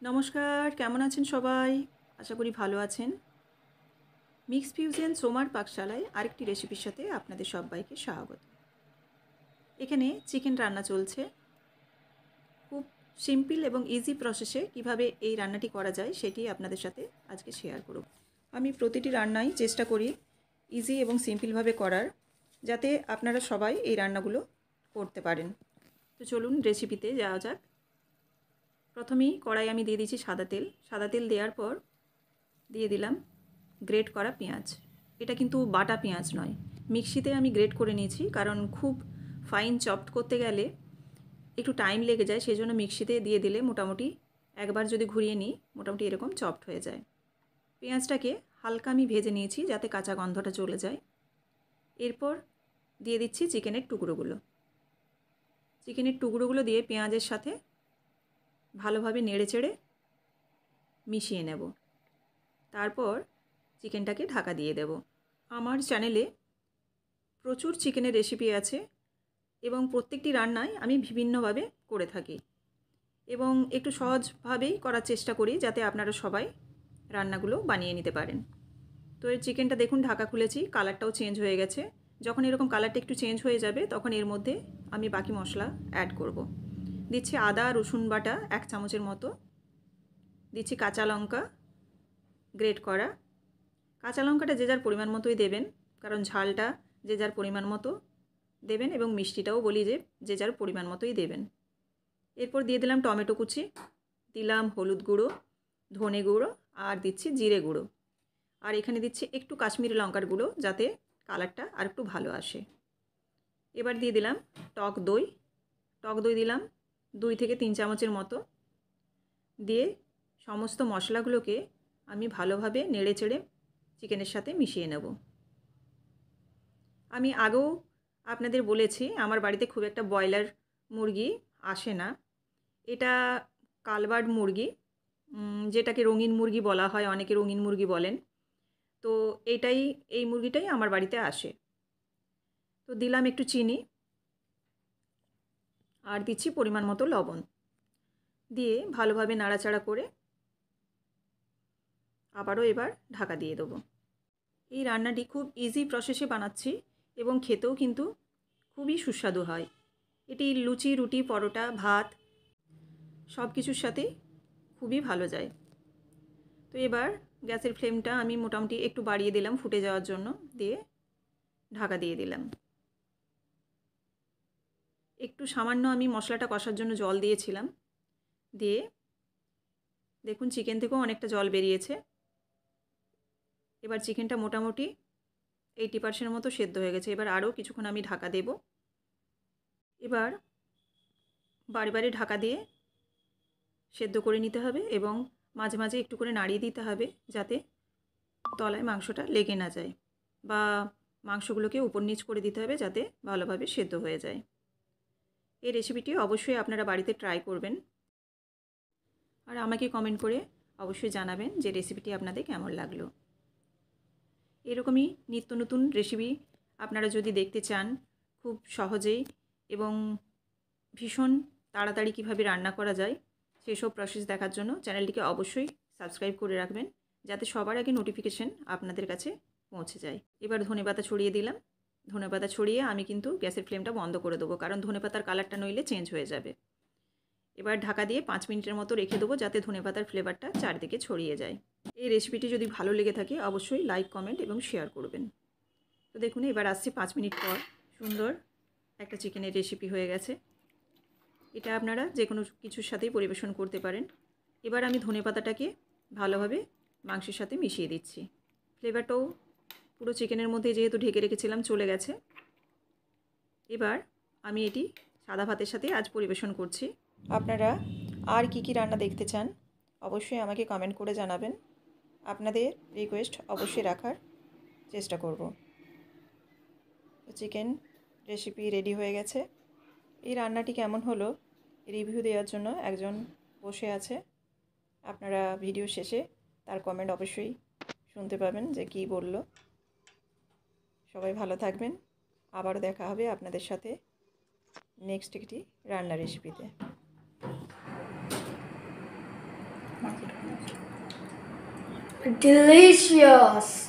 নমস্কার, কেমন আছেন সবাই? আশা করি ভালো আছেন। মিক্স ফিউশন সোমার পাকশালায় আরেকটি রেসিপির সাথে আপনাদের সবাইকে স্বাগত। এখানে চিকেন রান্না চলছে। খুব সিম্পল এবং ইজি প্রসেসে কিভাবে এই রান্নাটি করা যায় সেটি আপনাদের সাথে আজকে শেয়ার করব। আমি প্রতিটি রান্নাই চেষ্টা করি ইজি এবং সিম্পলভাবে করার, যাতে আপনারা সবাই এই রান্নাগুলো করতে পারেন। তো চলুন রেসিপিতে যাওয়া যাক। প্রথমেই কড়াই আমি দিয়ে দিচ্ছি সাদা তেল। সাদা তেল দেওয়ার পর দিয়ে দিলাম গ্রেট করা পেঁয়াজ। এটা কিন্তু বাটা পেঁয়াজ নয়, মিক্সিতে আমি গ্রেট করে নিয়েছি, কারণ খুব ফাইন চপড করতে গেলে একটু টাইম লেগে যায়, সেই জন্য মিক্সিতে দিয়ে দিলে মোটামুটি একবার যদি ঘুরিয়ে নিই মোটামুটি এরকম চপড হয়ে যায়। পেঁয়াজটাকে হালকা আমি ভেজে নিয়েছি যাতে কাঁচা গন্ধটা চলে যায়। এরপর দিয়ে দিচ্ছি চিকেনের টুকরোগুলো। চিকেনের টুকরোগুলো দিয়ে পেঁয়াজের সাথে ভালোভাবে নেড়েচেড়ে মিশিয়ে নেব। তারপর চিকেনটাকে ঢাকা দিয়ে দেব। আমার চ্যানেলে প্রচুর চিকেনের রেসিপি আছে এবং প্রত্যেকটি রান্নায় আমি বিভিন্নভাবে করে থাকি এবং একটু সহজভাবেই করার চেষ্টা করি যাতে আপনারা সবাই রান্নাগুলো বানিয়ে নিতে পারেন। তো এই চিকেনটা দেখুন ঢাকা খুলেছি, কালারটাও চেঞ্জ হয়ে গেছে। যখন এরকম কালারটা একটু চেঞ্জ হয়ে যাবে তখন এর মধ্যে আমি বাকি মশলা অ্যাড করব। দিচ্ছি আদা রসুন বাটা 1 চামচের মতো, দিচ্ছি কাঁচা লঙ্কা গ্রেট করা। কাঁচা লঙ্কাটা যে যার পরিমাণ মতোই দেবেন, কারণ ঝালটা যে যার পরিমাণ মতো দেবেন এবং মিষ্টিটাও বলি যে যার পরিমাণ মতোই দেবেন। এরপর দিয়ে দিলাম টমেটো কুচি, দিলাম হলুদ গুঁড়ো, ধনে গুঁড়ো আর দিচ্ছি জিরে গুঁড়ো, আর এখানে দিচ্ছি একটু কাশ্মীরি লঙ্কার গুঁড়ো যাতে কালারটা আর একটু ভালো আসে। এবার দিয়ে দিলাম টক দই। টক দই দিলাম 2 থেকে 3 চামচের মতো। দিয়ে সমস্ত মশলাগুলোকে আমি ভালোভাবে নেড়েচেড়ে চিকেনের সাথে মিশিয়ে নেব। আমি আগেও আপনাদের বলেছি আমার বাড়িতে খুব একটা ব্রয়লার মুরগি আসে না। এটা কালবার্ড মুরগি, যেটাকে রঙিন মুরগি বলা হয়, অনেকে রঙিন মুরগি বলেন। তো এই মুরগিটাই আমার বাড়িতে আসে। তো দিলাম একটু চিনি আর দিচ্ছি পরিমাণ মতো লবণ। দিয়ে ভালোভাবে নাড়াচাড়া করে আবারও এবার ঢাকা দিয়ে দেবো। এই রান্নাটি খুব ইজি প্রসেসে বানাচ্ছি এবং খেতেও কিন্তু খুবই সুস্বাদু হয়। এটি লুচি, রুটি, পরোটা, ভাত সব কিছুর সাথেই খুবই ভালো যায়। তো এবার গ্যাসের ফ্লেমটা আমি মোটামুটি একটু বাড়িয়ে দিলাম ফুটে যাওয়ার জন্য, দিয়ে ঢাকা দিয়ে দিলাম। একটু সামান্য আমি মশলাটা কষার জন্য জল দিয়েছিলাম, দিয়ে দেখুন চিকেন থেকেও অনেকটা জল বেরিয়েছে। এবার চিকেনটা মোটামুটি 80% মতো সেদ্ধ হয়ে গেছে। এবার আরও কিছুক্ষণ আমি ঢাকা দেব। এবার বারে বারে ঢাকা দিয়ে সেদ্ধ করে নিতে হবে এবং মাঝে মাঝে একটু করে নাড়িয়ে দিতে হবে যাতে তলায় মাংসটা লেগে না যায়, বা মাংসগুলোকে উপর নিচ করে দিতে হবে যাতে ভালোভাবে সেদ্ধ হয়ে যায়। এই রেসিপিটি অবশ্যই আপনারা বাড়িতে ট্রাই করবেন আর আমাকে কমেন্ট করে অবশ্যই জানাবেন যে রেসিপিটি আপনাদের কেমন লাগলো। এরকমই নিত্য নতুন রেসিপি আপনারা যদি দেখতে চান খুব সহজেই এবং ভীষণ তাড়াতাড়ি কিভাবে রান্না করা যায় সেসব প্রসেস দেখার জন্য চ্যানেলটিকে অবশ্যই সাবস্ক্রাইব করে রাখবেন, যাতে সবার আগে নোটিফিকেশন আপনাদের কাছে পৌঁছে যায়। এবার ধনেপাতা ছড়িয়ে দিলাম। ধনেপাতা ছড়িয়ে আমি কিন্তু গ্যাসের ফ্লেমটা বন্ধ করে দেবো, কারণ ধনেপাতার কালারটা নইলে চেঞ্জ হয়ে যাবে। এবার ঢাকা দিয়ে 5 মিনিটের মতো রেখে দেবো যাতে ধনেপাতার ফ্লেভারটা চারদিকে ছড়িয়ে যায়। এই রেসিপিটি যদি ভালো লেগে থাকে অবশ্যই লাইক, কমেন্ট এবং শেয়ার করবেন। তো দেখুন এবার আসছি 5 মিনিট পর, সুন্দর একটা চিকেনের রেসিপি হয়ে গেছে। এটা আপনারা যে কোনো কিছুর সাথেই পরিবেশন করতে পারেন। এবার আমি ধনেপাতাটাকে ভালোভাবে মাংসের সাথে মিশিয়ে দিচ্ছি। ফ্লেভারটাও পুরো চিকেনের মধ্যে যেহেতু ঢেকে রেখেছিলাম চলে গেছে। এবার আমি এটি সাদা ভাতের সাথে আজ পরিবেশন করছি। আপনারা আর কি কি রান্না দেখতে চান অবশ্যই আমাকে কমেন্ট করে জানাবেন। আপনাদের রিকোয়েস্ট অবশ্যই রাখার চেষ্টা করব। চিকেন রেসিপি রেডি হয়ে গেছে। এই রান্নাটি কেমন হলো রিভিউ দেওয়ার জন্য একজন বসে আছে। আপনারা ভিডিও শেষে তার কমেন্ট অবশ্যই শুনতে পাবেন যে কী বলল। সবাই ভালো থাকবেন। আবারও দেখা হবে আপনাদের সাথে নেক্সট একটি রান্না রেসিপিতে। Delicious.